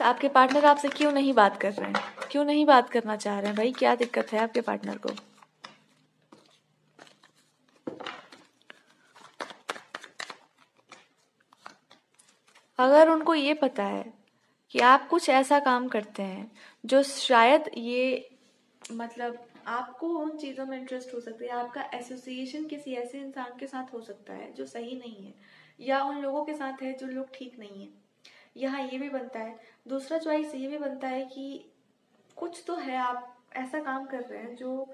आपके पार्टनर आपसे क्यों नहीं बात कर रहे हैं, क्यों नहीं बात करना चाह रहे हैं भाई? क्या दिक्कत है आपके पार्टनर को? अगर उनको ये पता है कि आप कुछ ऐसा काम करते हैं जो शायद ये मतलब आपको उन चीज़ों में इंटरेस्ट हो सकता है, आपका एसोसिएशन किसी ऐसे इंसान के साथ हो सकता है जो सही नहीं है, या उन लोगों के साथ है जो लोग ठीक नहीं है। यहाँ ये भी बनता है, दूसरा चॉइस ये भी बनता है कि कुछ तो है, आप ऐसा काम कर रहे हैं जो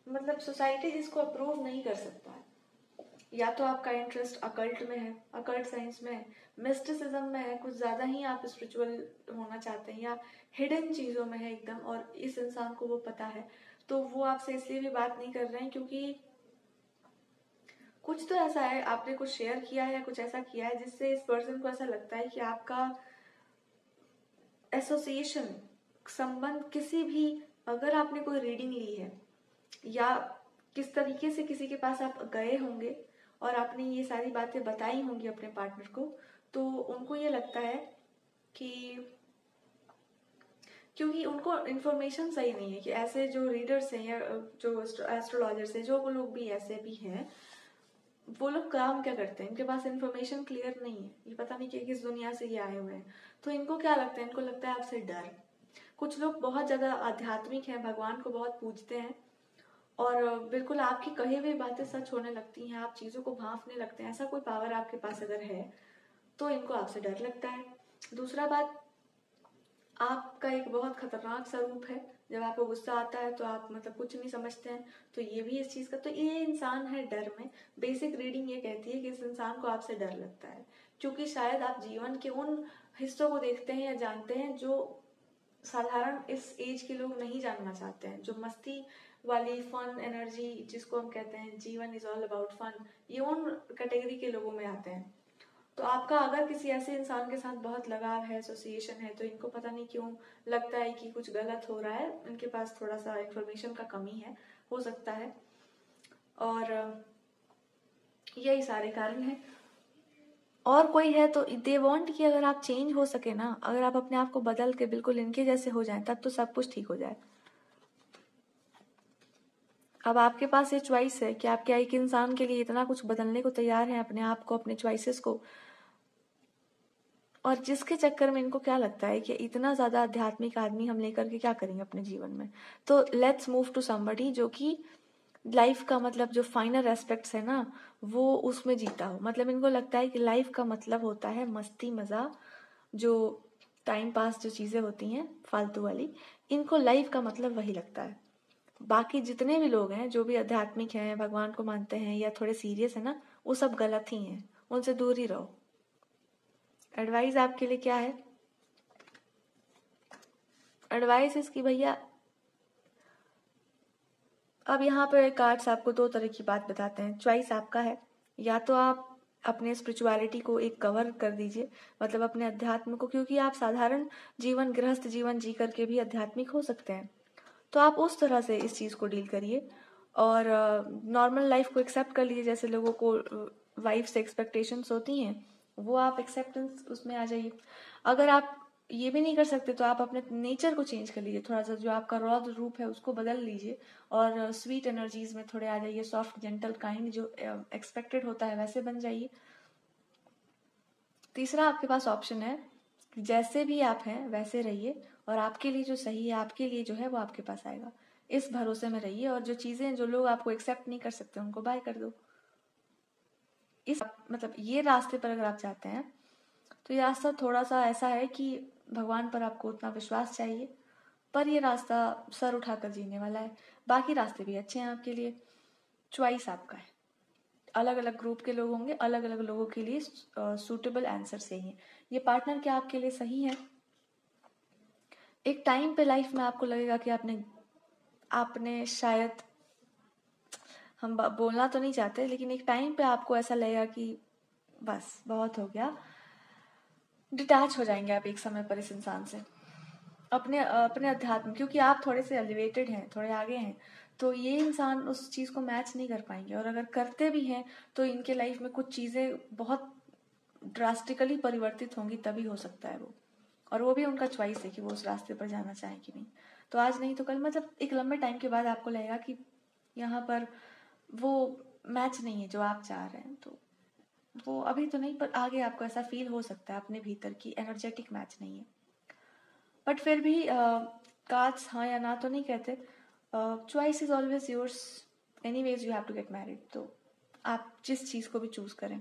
मतलब सोसाइटी जिसको अप्रूव नहीं कर सकता है। या तो आपका इंटरेस्ट अकल्ट में है, अकल्ट साइंस में है, मिस्टिसिज्म में है, कुछ ज्यादा ही आप स्पिरिचुअल होना चाहते हैं, या हिडन चीजों में है एकदम, और इस इंसान को वो पता है, तो वो आपसे इसलिए भी बात नहीं कर रहे हैं क्योंकि कुछ तो ऐसा है, आपने कुछ शेयर किया है या कुछ ऐसा किया है जिससे इस पर्सन को ऐसा लगता है कि आपका एसोसिएशन, संबंध किसी भी, अगर आपने कोई रीडिंग ली है या किस तरीके से किसी के पास आप गए होंगे और आपने ये सारी बातें बताई होंगी अपने पार्टनर को, तो उनको ये लगता है कि क्योंकि उनको इन्फॉर्मेशन सही नहीं है कि ऐसे जो रीडर्स हैं या जो एस्ट्रोलॉजर्स हैं, जो वो लोग भी ऐसे भी हैं, वो लोग काम क्या करते हैं, इनके पास इन्फॉर्मेशन क्लियर नहीं है, ये पता नहीं कि किस दुनिया से ये आए हुए हैं। तो इनको क्या लगता है, इनको लगता है आपसे डर। कुछ लोग बहुत ज्यादा आध्यात्मिक हैं, भगवान को बहुत पूजते हैं, और बिल्कुल आपकी कही हुई बातें सच होने लगती हैं, आप चीजों को भांपने लगते हैं, ऐसा कोई पावर आपके पास अगर है तो इनको आपसे डर लगता है। दूसरा बात, आपका एक बहुत खतरनाक स्वरूप है, जब आपको गुस्सा आता है तो आप मतलब कुछ नहीं समझते हैं, तो ये भी इस चीज का, तो ये इंसान है डर में। बेसिक रीडिंग ये कहती है कि इस इंसान को आपसे डर लगता है, क्योंकि शायद आप जीवन के उन हिस्सों को देखते हैं या जानते हैं जो साधारण इस एज के लोग नहीं जानना चाहते हैं, जो मस्ती वाली फन एनर्जी जिसको हम कहते हैं जीवन इज ऑल अबाउट फन, ये उन कैटेगरी के लोगों में आते हैं। तो आपका अगर किसी ऐसे इंसान के साथ बहुत लगाव है, एसोसिएशन है, तो इनको पता नहीं क्यों लगता है कि कुछ गलत हो रहा है, इनके पास थोड़ा सा इंफॉर्मेशन का कमी है, हो सकता है, और यही सारे कारण हैं। और कोई है तो दे वांट कि अगर आप चेंज हो सके ना, अगर आप अपने आप को बदल के बिल्कुल इनके जैसे हो जाएं, तब तो सब कुछ ठीक हो जाए। अब आपके पास ये चॉइस है कि आप क्या एक इंसान के लिए इतना कुछ बदलने को तैयार हैं, अपने आप को, अपने चॉइसेस को, और जिसके चक्कर में इनको क्या लगता है कि इतना ज्यादा आध्यात्मिक आदमी हम लेकर के क्या करेंगे अपने जीवन में। तो लेट्स मूव टू समबडी जो कि लाइफ का मतलब जो फाइनल एस्पेक्ट्स है ना, वो उसमें जीता हो। मतलब इनको लगता है कि लाइफ का मतलब होता है मस्ती मजा, जो टाइम पास जो चीजें होती हैं फालतू वाली, इनको लाइफ का मतलब वही लगता है। बाकी जितने भी लोग हैं जो भी आध्यात्मिक हैं, भगवान को मानते हैं या थोड़े सीरियस है ना, वो सब गलत ही हैं, उनसे दूर ही रहो। एडवाइस आपके लिए क्या है? एडवाइस इसकी भैया, अब यहाँ पे कार्ड्स आपको दो तरह की बात बताते हैं, चॉइस आपका है। या तो आप अपने स्पिरिचुअलिटी को एक कवर कर दीजिए, मतलब अपने अध्यात्म को, क्योंकि आप साधारण जीवन, गृहस्थ जीवन जी करके भी आध्यात्मिक हो सकते हैं, तो आप उस तरह से इस चीज को डील करिए और नॉर्मल लाइफ को एक्सेप्ट कर लीजिए। जैसे लोगों को वाइफ से एक्सपेक्टेशंस होती हैं, वो आप एक्सेप्टेंस उसमें आ जाइए। अगर आप ये भी नहीं कर सकते तो आप अपने नेचर को चेंज कर लीजिए, थोड़ा सा जो आपका रौद्र रूप है उसको बदल लीजिए, और स्वीट एनर्जीज में थोड़े आ जाइए, सॉफ्ट जेंटल काइंड जो एक्सपेक्टेड होता है वैसे बन जाइए। तीसरा आपके पास ऑप्शन है, जैसे भी आप हैं वैसे रहिए, और आपके लिए जो सही है, आपके लिए जो है वो आपके पास आएगा, इस भरोसे में रहिए, और जो चीजें जो लोग आपको एक्सेप्ट नहीं कर सकते उनको बाय कर दो। इस मतलब ये रास्ते पर अगर आप जाते हैं तो ये रास्ता थोड़ा सा ऐसा है कि भगवान पर आपको उतना विश्वास चाहिए, पर ये रास्ता सर उठाकर जीने वाला है। बाकी रास्ते भी अच्छे हैं आपके लिए, चॉइस आपका है। अलग अलग ग्रुप के लोग होंगे, अलग अलग लोगों के लिए सूटेबल आंसर सही है। ये पार्टनर क्या आपके लिए सही है? एक टाइम पे लाइफ में आपको लगेगा कि आपने आपने शायद, हम बोलना तो नहीं चाहते, लेकिन एक टाइम पे आपको ऐसा लगेगा कि बस बहुत हो गया, डिटैच हो जाएंगे आप एक समय पर इस इंसान से, अपने अपने अध्यात्म, क्योंकि आप थोड़े से एलिवेटेड हैं, थोड़े आगे हैं, तो ये इंसान उस चीज को मैच नहीं कर पाएंगे, और अगर करते भी हैं तो इनके लाइफ में कुछ चीजें बहुत ड्रास्टिकली परिवर्तित होंगी, तभी हो सकता है वो। और वो भी उनका चॉइस है कि वो उस रास्ते पर जाना चाहें कि नहीं। तो आज नहीं तो कल, मतलब एक लंबे टाइम के बाद आपको लगेगा कि यहाँ पर वो मैच नहीं है जो आप चाह रहे हैं। तो वो अभी तो नहीं, पर आगे आपको ऐसा फील हो सकता है अपने भीतर की एनर्जेटिक मैच नहीं है। बट फिर भी कार्ड्स हाँ या ना तो नहीं कहते, choice is always yours, anyways you have to get married. तो आप जिस चीज़ को भी चूज़ करें